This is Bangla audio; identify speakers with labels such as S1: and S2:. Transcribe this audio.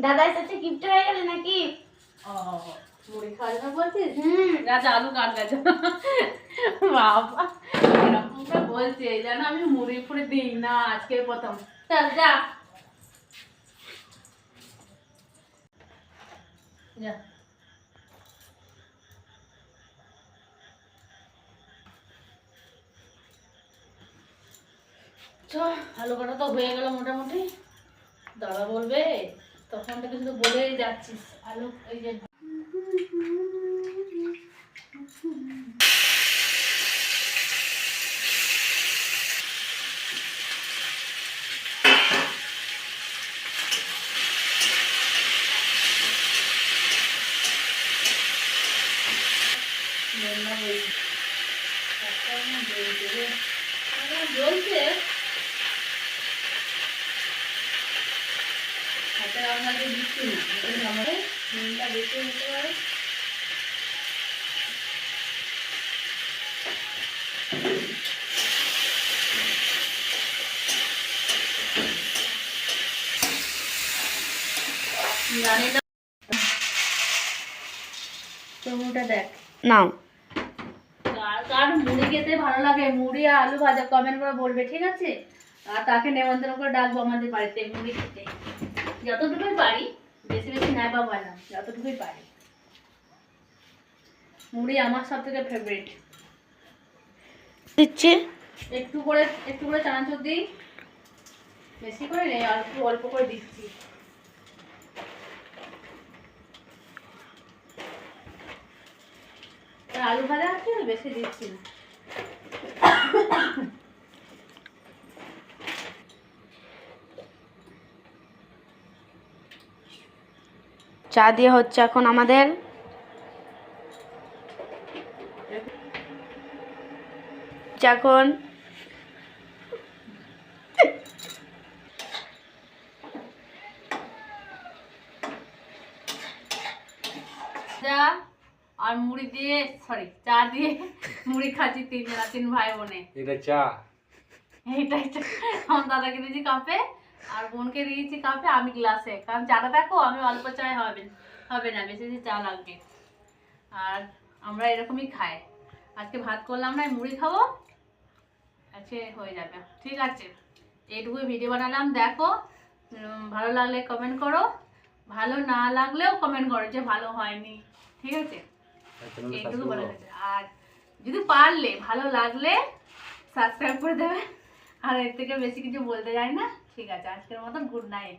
S1: দাদা এসেছে গিফট হয়ে গেল নাকি?
S2: ও মুড়ি খাওয়ার জন্য বলছিস? গাছ আলু কাট গেছে বাবা এরকমটা বলছে যেন আমি মুড়ি ফুড়ি দিই না, আজকে প্রথম। চল যা যা। আলু কাটা তো হয়ে গেল মোটামুটি। দাদা বলবে তখন থেকে শুধু বলেই যাচ্ছিস আলু এই যে জ্বলছে হাতে আমাকে দিচ্ছি না, আমাদের নুনটা বেশি হতে পারে। জানি না টমেটোটা দেখ
S1: নাও।
S2: কার মুড়ি খেতে ভালো লাগে, মুড়ি আর আলু ভাজা কমেন্ট করে বলবে, ঠিক আছে? আর তাকে নেমন্তন্ন করে ডাকবো আমাদের বাড়িতে মুড়ি খেতে, যতটুকুই পারি। বেশি বেশি নাই বা না, যতটুকুই পারি। মুড়ি আমার সব থেকে ফেভারিট।
S1: দিচ্ছি
S2: একটু করে চানাচুর দিই, বেশি করে নেই, অল্প অল্প করে দিচ্ছি। আলু ভাজা আছে, বেশি দিচ্ছি না।
S1: চা দিয়ে হচ্ছে এখন আমাদের এখন
S2: চা আর মুড়ি দিয়ে, সরি চা দিয়ে মুড়ি খাচ্ছি তিন ভাই বোনে।
S3: এটা চা,
S2: এইটাই আমার দাদাকে দিয়েছি কাপে আর বোনকে দিয়েছি কাপে, আমি গ্লাসে। কারণ চাটা দেখো আমি অল্প চায় হবে না, বেশি বেশি চা লাগবে। আর আমরা এরকমই খাই। আজকে ভাত করলাম না, মুড়ি খাবো, আজকে হয়ে যাবে। ঠিক আছে, এইটুকুই ভিডিও বানালাম, দেখো। ভালো লাগলে কমেন্ট করো, ভালো না লাগলেও কমেন্ট করো যে ভালো হয়নি, ঠিক আছে? এইটুকু বলে গেছে। আর যদি পারলে ভালো লাগলে সাবস্ক্রাইব করে দেবে। আর এর থেকে বেশি কিছু বলতে যাই না। ঠিক আছে, আজকের মতন গুড নাইট।